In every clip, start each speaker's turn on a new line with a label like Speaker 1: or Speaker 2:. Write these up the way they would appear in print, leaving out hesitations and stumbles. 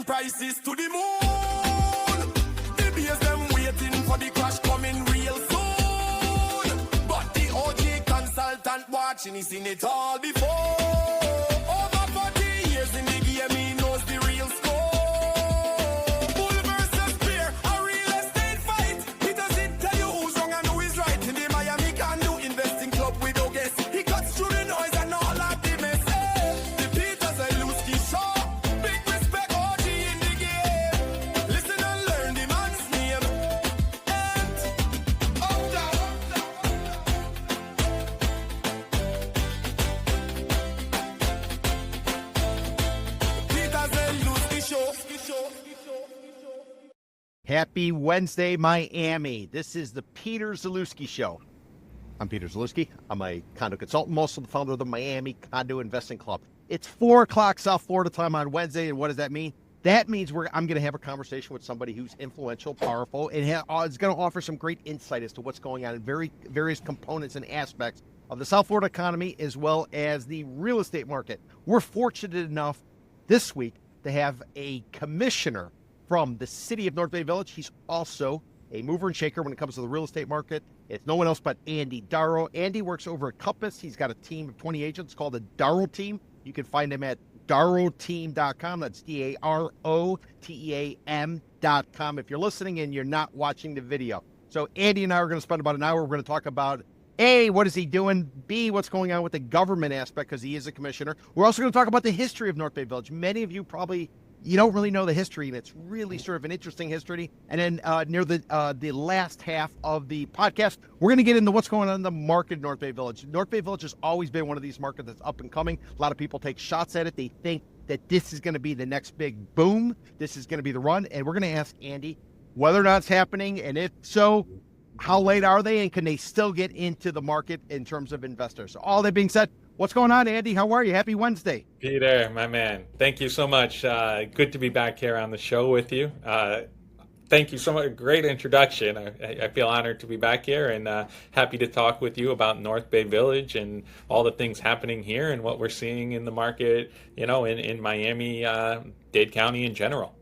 Speaker 1: prices to the moon. The beers them waiting for the crash coming real soon. But the OG consultant watching, he's seen it all before. Over 40 years in the game, he knows the real score. Bull versus bear, a real estate fight. Peter Zalewski tell you who's wrong and who is right. In the Miami Condo investing club with no guess. He cuts through the noise and all of the mess. The Peter Zalewski Show. Big respect, OG in the game. Listen and learn the man's name. And up down. Peter Zalewski Show.
Speaker 2: Happy Wednesday, Miami. This is the Peter Zalewski Show. I'm Peter Zalewski. I'm a condo consultant, I'm also the founder of the Miami Condo Investing Club. It's 4 o'clock South Florida time on Wednesday, and what does that mean? That means I'm going to have a conversation with somebody who's influential, powerful, and is going to offer some great insight as to what's going on in various components and aspects of the South Florida economy as well as the real estate market. We're fortunate enough this week to have a commissioner from the city of North Bay Village. He's also a mover and shaker when it comes to the real estate market. It's no one else but Andy Daro. Andy works over at Compass. He's got a team of 20 agents called the Daro Team. You can find him at daroteam.com. That's DAROTEAM.com if you're listening and you're not watching the video. So Andy and I are going to spend about an hour. We're going to talk about A, what is he doing? B, what's going on with the government aspect because he is a commissioner. We're also going to talk about the history of North Bay Village. Many of you probably don't really know the history, and it's really sort of an interesting history. And then near the last half of the podcast, we're going to get into what's going on in the market in North Bay Village. North Bay Village has always been one of these markets that's up and coming. A lot of people take shots at it. They think that this is going to be the next big boom. This is going to be the run. And we're going to ask Andy whether or not it's happening, and if so, how late are they, and can they still get into the market in terms of investors? So all that being said, what's going on, Andy? How are you? Happy Wednesday.
Speaker 3: Peter, my man. Thank you so much. Good to be back here on the show with you. Thank you so much. Great introduction. I feel honored to be back here and happy to talk with you about North Bay Village and all the things happening here and what we're seeing in the market, in Miami, Dade County in general.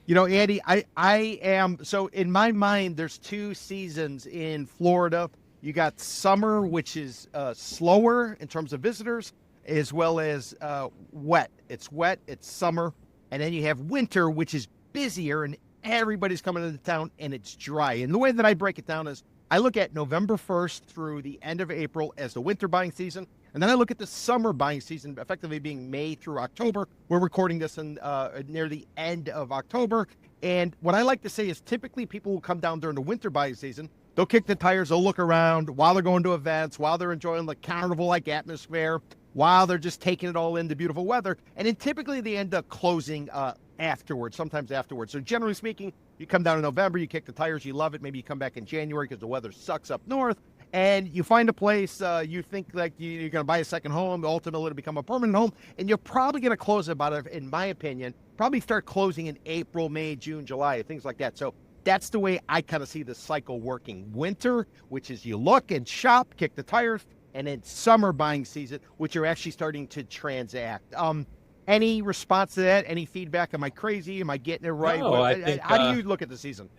Speaker 2: Andy, I am, so in my mind, there's 2 seasons in Florida. You got summer, which is slower in terms of visitors, as well as wet. It's wet, it's summer. And then you have winter, which is busier, and everybody's coming into town, and it's dry. And the way that I break it down is I look at November 1st through the end of April as the winter buying season. And then I look at the summer buying season, effectively being May through October. We're recording this near the end of October. And what I like to say is typically people will come down during the winter buying season. They'll kick the tires, they'll look around while they're going to events, while they're enjoying the carnival-like atmosphere, while they're just taking it all in, the beautiful weather. And then typically they end up closing afterwards, sometimes afterwards. So generally speaking, you come down in November, you kick the tires, you love it. Maybe you come back in January because the weather sucks up north. And you find a place, you think like you're going to buy a second home, ultimately it'll become a permanent home, and you're probably going to close about, in my opinion, probably start closing in April, May, June, July, things like that. So that's the way I kind of see the cycle working. Winter, which is you look and shop, kick the tires, and then summer buying season, which are actually starting to transact. Any response to that? Any feedback? Am I crazy? Am I getting it right?
Speaker 3: No, I think,
Speaker 2: how do you look at the season?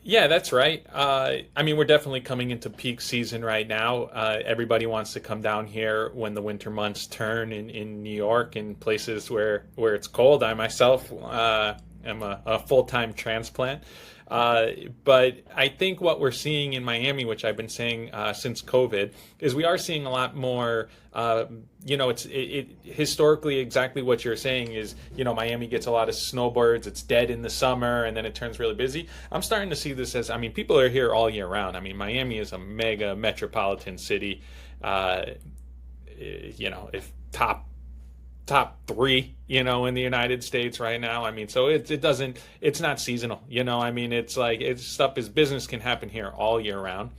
Speaker 3: Yeah, that's right. We're definitely coming into peak season right now. Everybody wants to come down here when the winter months turn in New York and places where it's cold. I myself am a full-time transplant. But I think what we're seeing in Miami, which I've been saying since COVID, is we are seeing a lot more, it's historically exactly what you're saying is, Miami gets a lot of snowbirds, it's dead in the summer, and then it turns really busy. I'm starting to see this as, people are here all year round. Miami is a mega metropolitan city, if top 3, in the United States right now. So it's not seasonal, business can happen here all year round.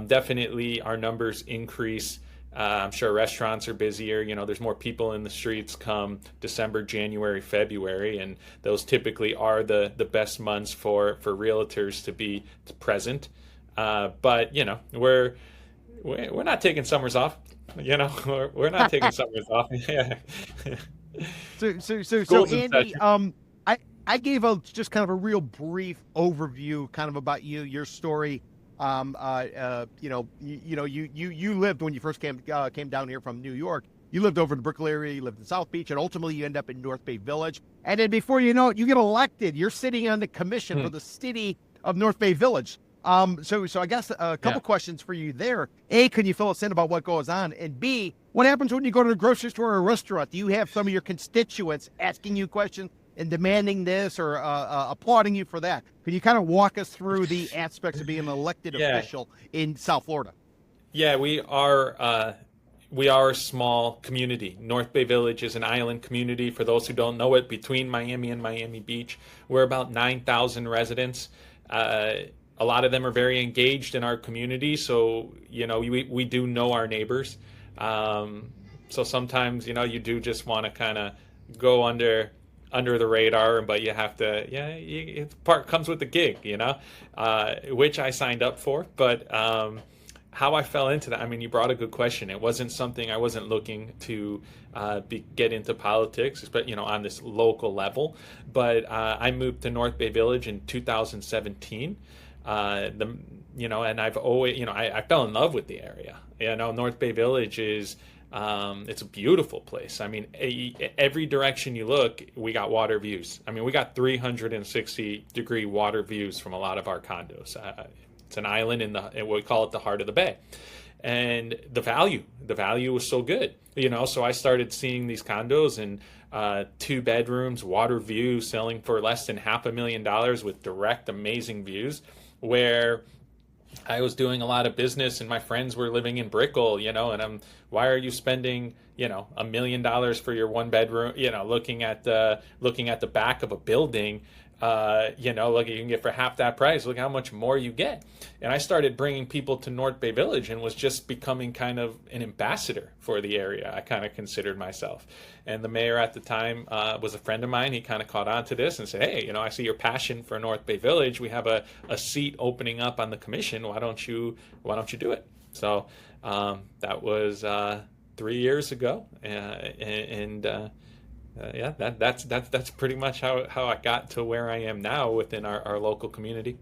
Speaker 3: Definitely our numbers increase. I'm sure restaurants are busier. There's more people in the streets come December, January, February, and those typically are the best months for realtors to be present. But we're not taking summers off. We're not taking summers off. Yeah.
Speaker 2: So Andy, I gave just kind of a real brief overview, kind of about you, your story. You lived when you first came down here from New York. You lived over in the Brooklyn area. You lived in South Beach, and ultimately you end up in North Bay Village. And then before you know it, you get elected. You're sitting on the commission for the city of North Bay Village. So I guess a couple questions for you there. A, can you fill us in about what goes on? And B, what happens when you go to the grocery store or a restaurant? Do you have some of your constituents asking you questions and demanding this or applauding you for that? Can you kind of walk us through the aspects of being an elected official in South Florida?
Speaker 3: Yeah, we are a small community. North Bay Village is an island community. For those who don't know it, between Miami and Miami Beach, we're about 9,000 residents. A lot of them are very engaged in our community, so we do know our neighbors. So sometimes you do just want to kind of go under the radar, but you have to. Part comes with the gig, which I signed up for. But how I fell into that, I mean, you brought a good question. It wasn't something I wasn't looking to get into politics, but on this local level. But I moved to North Bay Village in 2017. And I've always, I fell in love with the area. North Bay Village is, it's a beautiful place. I mean, every direction you look, we got water views. I mean, we got 360-degree water views from a lot of our condos. It's an island we call it the heart of the bay. And the value was so good, so I started seeing these condos and 2 bedrooms, water view, selling for less than $500,000 with direct, amazing views, where I was doing a lot of business and my friends were living in Brickell, and why are you spending, $1 million for your 1 bedroom, looking at the back of a building, look, you can get for half that price. Look how much more you get. And I started bringing people to North Bay Village and was just becoming kind of an ambassador for the area. I kind of considered myself. And the mayor at the time was a friend of mine. He kind of caught on to this and said, hey, I see your passion for North Bay Village. We have a seat opening up on the commission. Why don't you do it? So that was 3 years ago. That's pretty much how I got to where I am now within our local community.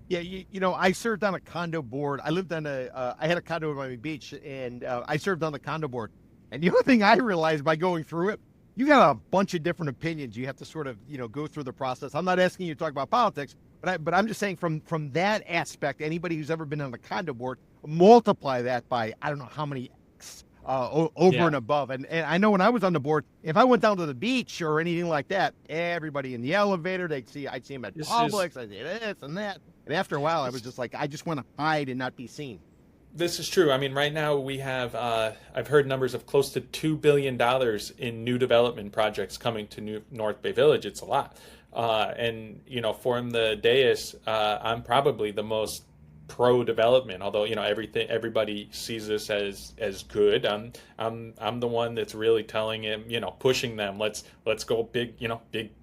Speaker 2: Yeah, I served on a condo board. I lived on I had a condo in Miami Beach, and I served on the condo board. And the other thing I realized by going through it, you got a bunch of different opinions. You have to sort of, go through the process. I'm not asking you to talk about politics, but I'm just saying from that aspect, anybody who's ever been on the condo board, multiply that by I don't know how many X. Over and above. And I know when I was on the board, if I went down to the beach or anything like that, everybody in the elevator, I'd see them at Publix, I'd say this and that. And after a while, I was just like, I just want to hide and not be seen.
Speaker 3: This is true. I mean, right now we have, I've heard numbers of close to $2 billion in new development projects coming to North Bay Village. It's a lot. And, from the dais, I'm probably the most pro-development, although everybody sees this as good. I'm the one that's really telling him, pushing them, let's go big,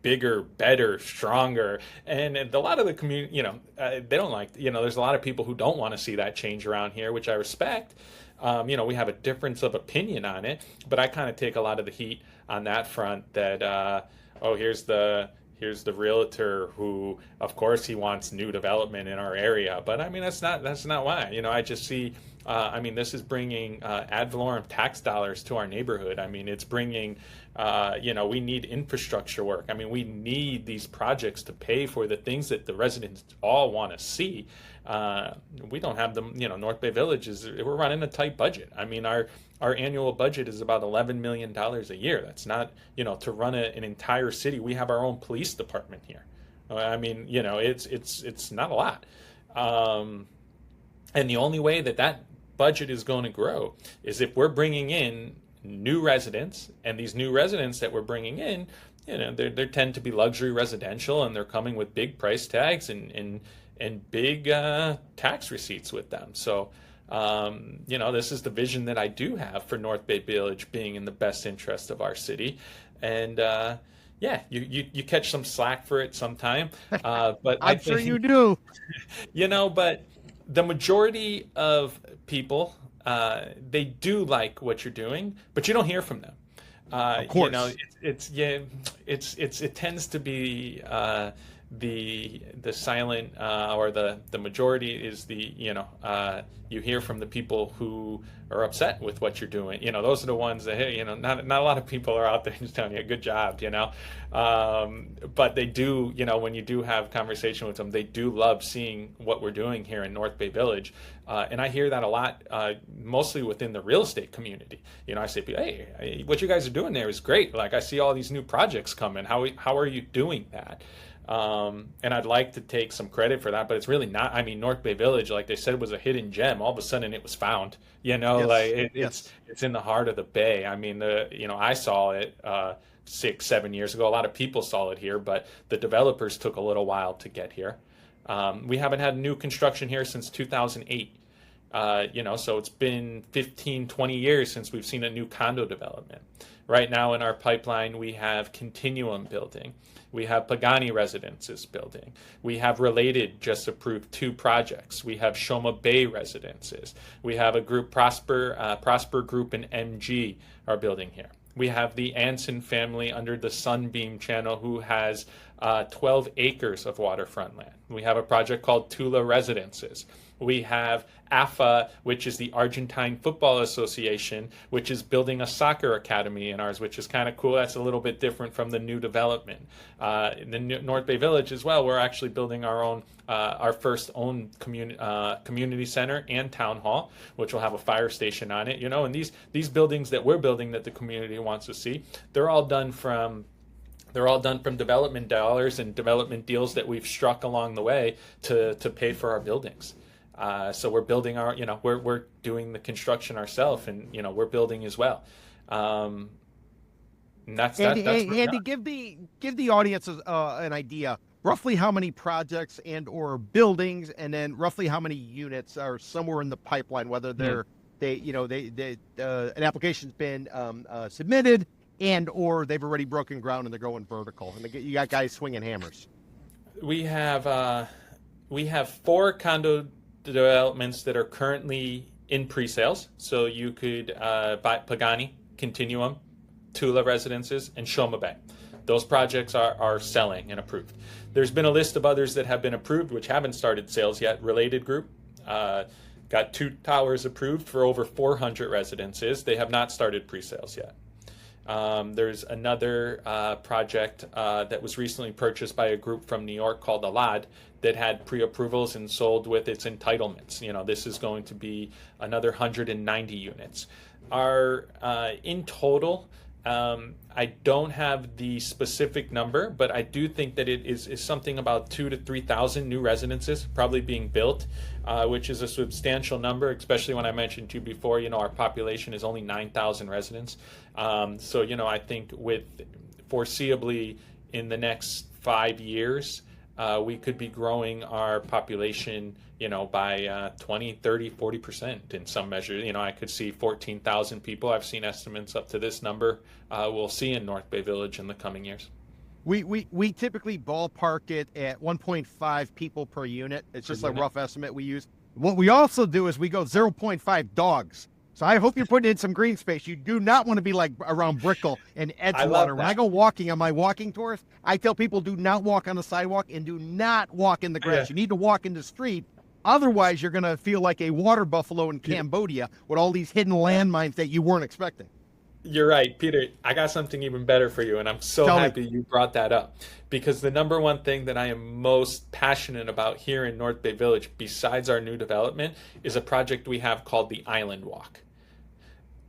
Speaker 3: bigger, better, stronger. And a lot of the community, they don't like, there's a lot of people who don't want to see that change around here, which I respect. We have a difference of opinion on it, but I kind of take a lot of the heat on that front that here's the realtor who, of course, he wants new development in our area. But I mean, that's not why. I just see, this is bringing ad valorem tax dollars to our neighborhood. I mean, it's bringing, we need infrastructure work. I mean, we need these projects to pay for the things that the residents all want to see. We don't have them, North Bay Village we're running a tight budget. I mean, our annual budget is about $11 million a year. That's not, to run an entire city. We have our own police department here. I mean, it's not a lot. And the only way that budget is going to grow is if we're bringing in new residents, and these new residents that we're bringing in, they tend to be luxury residential, and they're coming with big price tags and big tax receipts with them. So, this is the vision that I do have for North Bay Village being in the best interest of our city. And you catch some slack for it sometime. But
Speaker 2: I'm sure you do.
Speaker 3: But the majority of people, they do like what you're doing, but you don't hear from them.
Speaker 2: Of course.
Speaker 3: You know, it tends to be the silent or the majority is the, you know, you hear from the people who are upset with what you're doing. You know, those are the ones that, hey, you know, not a lot of people are out there just telling you good job, you know. But they do, you know, when you do have conversation with them, they do love seeing what we're doing here in North Bay Village. And I hear that a lot, mostly within the real estate community. You know, I say, hey, what you guys are doing there is great. Like, I see all these new projects coming. How are you doing that? And I'd like to take some credit for that, but it's really not. I mean, North Bay Village, like they said, was a hidden gem. All of a sudden it was found, you know, it's in the heart of the Bay. I mean, you know, I saw it 6-7 years ago. A lot of people saw it here, but the developers took a little while to get here. We haven't had new construction here since 2008. You know, so it's been 15, 20 years since we've seen a new condo development. Right now in our pipeline, we have Continuum building. We have Pagani Residences building. We have Related just approved 2 projects. We have Shoma Bay Residences. We have a group, Prosper Group and MG are building here. We have the Anson family under the Sunbeam channel who has 12 acres of waterfront land. We have a project called Tula Residences. We have AFA, which is the Argentine Football Association, which is building a soccer academy in ours, which is kind of cool. That's a little bit different from the new development. In the North Bay Village as well, we're actually building our own, our first own community center and town hall, which will have a fire station on it. You know, and these buildings that we're building that the community wants to see, they're all done from development dollars and development deals that we've struck along the way to pay for our buildings. So we're building our, you know, we're doing the construction ourselves, and you know, we're building as well. And
Speaker 2: Andy, give the audience an idea roughly how many projects and or buildings, and then roughly how many units are somewhere in the pipeline, whether they're an application's been submitted and or they've already broken ground and they're going vertical, and you got guys swinging hammers.
Speaker 3: We have 4 condo developments that are currently in pre-sales. So you could buy Pagani, Continuum, Tula Residences, and Shoma Bay. Those projects are selling and approved. There's been a list of others that have been approved which haven't started sales yet. Related Group got 2 towers approved for over 400 residences. They have not started pre-sales yet. There's another project that was recently purchased by a group from New York called Alad that had pre-approvals and sold with its entitlements. You know, this is going to be another 190 units. In total, I don't have the specific number, but I do think that it is something about 2,000 to 3,000 new residences probably being built, which is a substantial number, especially when I mentioned to you before, you know, our population is only 9,000 residents. So, you know, I think with foreseeably in the next 5 years, we could be growing our population, you know, by 20, 30, 40% in some measure. You know, I could see 14,000 people. I've seen estimates up to this number we'll see in North Bay Village in the coming years.
Speaker 2: We typically ballpark it at 1.5 people per unit. It's just a rough estimate we use. What we also do is we go 0.5 dogs. So I hope you're putting in some green space. You do not want to be like around Brickell and Edgewater. When I go walking on my walking tours, I tell people do not walk on the sidewalk and do not walk in the grass. You need to walk in the street. Otherwise, you're going to feel like a water buffalo in Cambodia with all these hidden landmines that you weren't expecting.
Speaker 3: You're right, Peter. I got something even better for you, and I'm so happy you brought that up, because the number one thing that I am most passionate about here in North Bay Village, besides our new development, is a project we have called the Island Walk.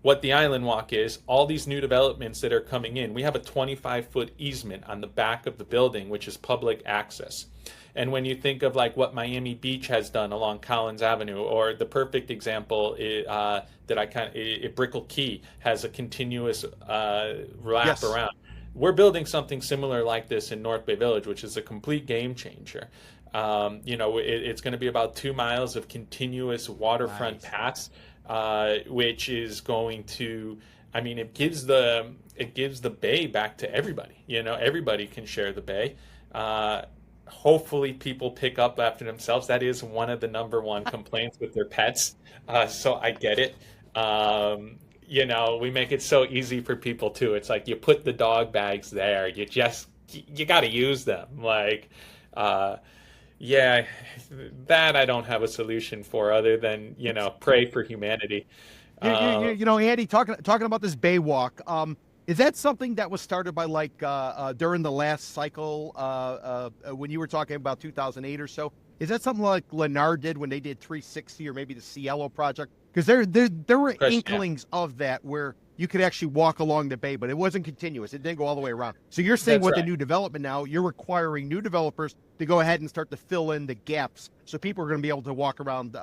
Speaker 3: What the Island Walk is, all these new developments that are coming in, we have a 25-foot easement on the back of the building, which is public access. And when you think of like what Miami Beach has done along Collins Avenue, or the perfect example Brickell Key has a continuous wrap around. We're building something similar like this in North Bay Village, which is a complete game changer. You know, it's going to be about 2 miles of continuous waterfront paths, which is going to, I mean, it gives the bay back to everybody. You know, everybody can share the bay. Hopefully people pick up after themselves. That is one of the number one complaints with their pets. So I get it. we make it so easy for people too. It's like you put the dog bags there. You got to use them. Like, yeah, that I don't have a solution for other than, pray for humanity.
Speaker 2: Andy, talking about this bay walk. Is that something that was started by during the last cycle when you were talking about 2008 or so? Is that something like Lennar did when they did 360 or maybe the Cielo project? Because there were inklings of that where you could actually walk along the bay, but it wasn't continuous. It didn't go all the way around. So you're saying with the new development now, you're requiring new developers to go ahead and start to fill in the gaps so people are going to be able to walk around.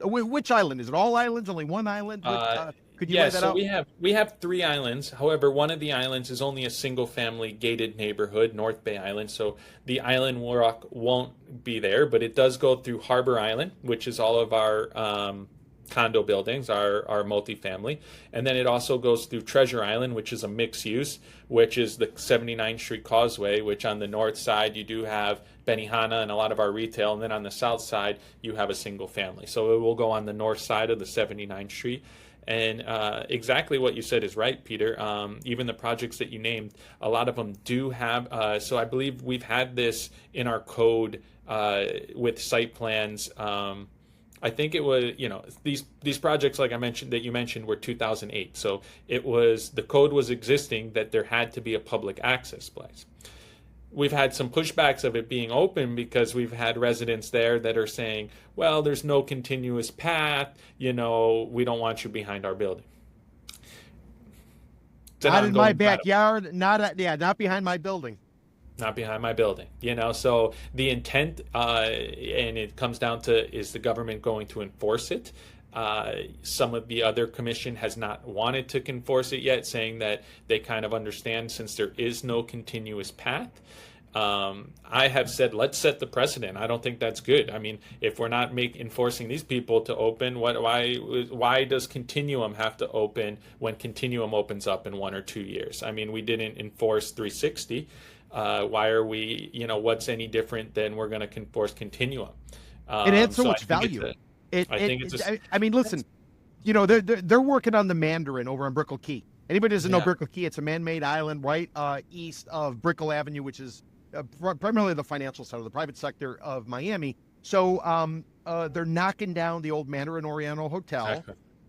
Speaker 2: Which island? Is it all islands? Only one island? Could you lay that out?
Speaker 3: we have 3 islands. However, one of the islands is only a single family gated neighborhood, North Bay Island. So the island walk won't be there, but it does go through Harbor Island, which is all of our condo buildings, our multifamily. And then it also goes through Treasure Island, which is a mixed use, which is the 79th Street Causeway, which on the north side you do have Benihana and a lot of our retail. And then on the south side, you have a single family. So it will go on the north side of the 79th Street. And exactly what you said is right, Peter. Even the projects that you named, a lot of them do have. So I believe we've had this in our code with site plans. I think it was, these projects, like I mentioned, that you mentioned, were 2008. So the code was existing that there had to be a public access place. We've had some pushbacks of it being open because we've had residents there that are saying, well, there's no continuous path, we don't want you behind our building.
Speaker 2: Not in my backyard, not behind my building.
Speaker 3: Not behind my building, so the intent, and it comes down to, is the government going to enforce it? Some of the other commission has not wanted to enforce it yet, saying that they kind of understand since there is no continuous path. I have said, let's set the precedent. I don't think that's good. I mean, if we're not enforcing these people to open, why does Continuum have to open when Continuum opens up in 1 or 2 years? I mean, we didn't enforce 360. Why are we, what's any different than we're going to enforce Continuum?
Speaker 2: It adds so much value. I mean, listen, they're working on the Mandarin over on Brickell Key. Anybody doesn't know Brickell Key? It's a man-made island right east of Brickell Avenue, which is primarily the financial center, the private sector of Miami. So they're knocking down the old Mandarin Oriental Hotel,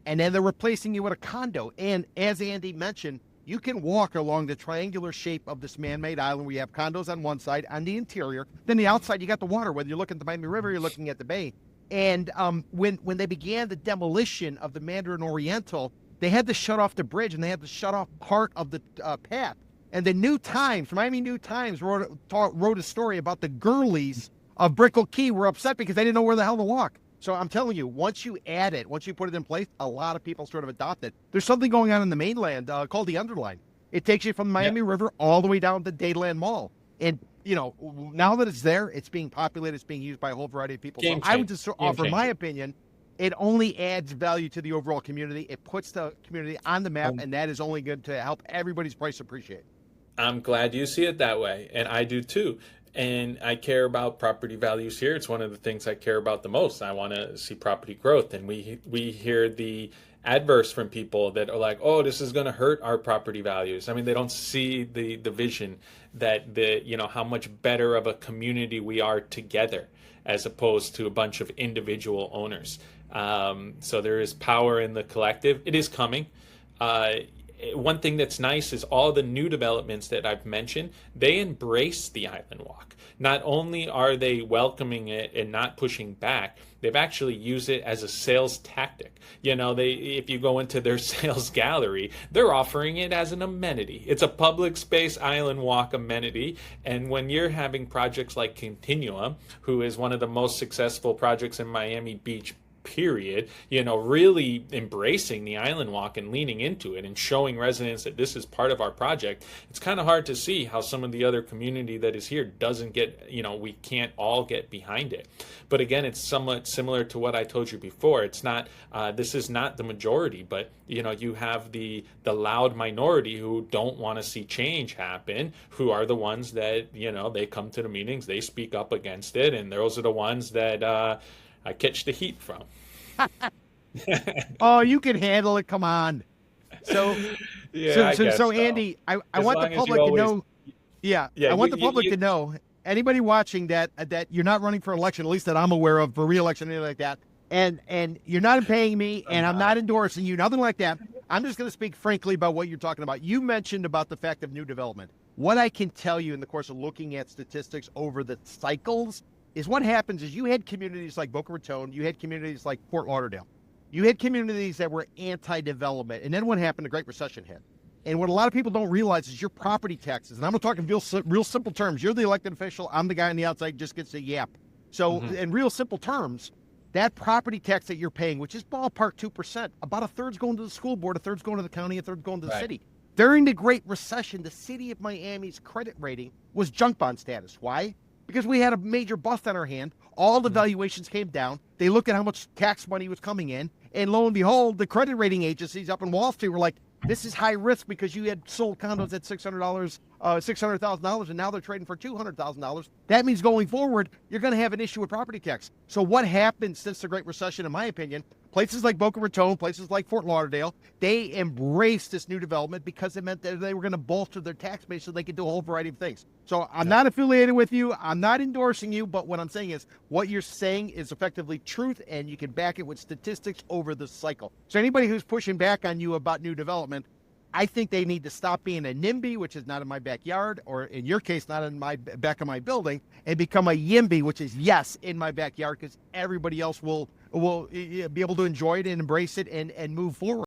Speaker 2: and then they're replacing it with a condo. And as Andy mentioned, you can walk along the triangular shape of this man-made island where you have condos on one side, on the interior. Then the outside, you got the water. Whether you're looking at the Miami River, you're looking at the bay. And when they began the demolition of the Mandarin Oriental, they had to shut off the bridge and they had to shut off part of the path. And the Miami New Times wrote a story about the girlies of Brickell Key were upset because they didn't know where the hell to walk. So I'm telling you, once you put it in place, a lot of people sort of adopt it. There's something going on in the mainland called the Underline. It takes you from the Miami River all the way down to Dayland Mall. And, now that it's there, it's being populated, it's being used by a whole variety of people. So I would just offer my opinion. It only adds value to the overall community. It puts the community on the map, and that is only good to help everybody's price appreciate.
Speaker 3: I'm glad you see it that way, and I do too. And I care about property values here. It's one of the things I care about the most. I want to see property growth, and we hear the adverse from people that are like, oh, this is going to hurt our property values. I mean, they don't see the vision that how much better of a community we are together as opposed to a bunch of individual owners. So there is power in the collective. It is coming. One thing that's nice is all the new developments that I've mentioned, they embrace the island walk. Not only are they welcoming it and not pushing back, they've actually used it as a sales tactic. If you go into their sales gallery, they're offering it as an amenity. It's a public space island walk amenity. And when you're having projects like Continuum, who is one of the most successful projects in Miami Beach, period, really embracing the island walk and leaning into it and showing residents that this is part of our project, it's kind of hard to see how some of the other community that is here doesn't get, we can't all get behind it. But again, it's somewhat similar to what I told you before. It's not, this is not the majority, but you have the loud minority who don't want to see change happen, who are the ones that, they come to the meetings, they speak up against it, and those are the ones that I catch the heat from.
Speaker 2: Oh, you can handle it. Come on. So,
Speaker 3: Yeah, I guess
Speaker 2: so
Speaker 3: so.
Speaker 2: Andy, I
Speaker 3: As
Speaker 2: want the
Speaker 3: long as you
Speaker 2: public to
Speaker 3: always,
Speaker 2: know. Yeah,
Speaker 3: yeah,
Speaker 2: I want the public to know. Anybody watching that you're not running for election, at least that I'm aware of, for re-election, anything like that, and you're not paying me,
Speaker 3: I'm
Speaker 2: and I'm
Speaker 3: not.
Speaker 2: not endorsing you, nothing like that. I'm just going to speak frankly about what you're talking about. You mentioned about the fact of new development. What I can tell you in the course of looking at statistics over the cycles is what happens is you had communities like Boca Raton, you had communities like Fort Lauderdale, you had communities that were anti-development, and then what happened? The Great Recession hit. And what a lot of people don't realize is your property taxes, and I'm talking real simple terms. You're the elected official. I'm the guy on the outside who just gets a yap. So in real simple terms, that property tax that you're paying, which is ballpark 2%, about a third's going to the school board, a third's going to the county, a third's going to the city. During the Great Recession, the city of Miami's credit rating was junk bond status. Why? Because we had a major bust on our hand. All the valuations came down. They looked at how much tax money was coming in. And lo and behold, the credit rating agencies up in Wall Street were like, this is high risk because you had sold condos at $600,000, and now they're trading for $200,000. That means going forward, you're going to have an issue with property tax. So what happened since the Great Recession, in my opinion, places like Boca Raton, places like Fort Lauderdale, they embraced this new development because it meant that they were going to bolster their tax base so they could do a whole variety of things. So I'm not affiliated with you. I'm not endorsing you. But what I'm saying is what you're saying is effectively truth, and you can back it with statistics over the cycle. So anybody who's pushing back on you about new development, I think they need to stop being a NIMBY, which is not in my backyard, or in your case, not in my back of my building, and become a YIMBY, which is yes, in my backyard, because everybody else will be able to enjoy it and embrace it and move forward.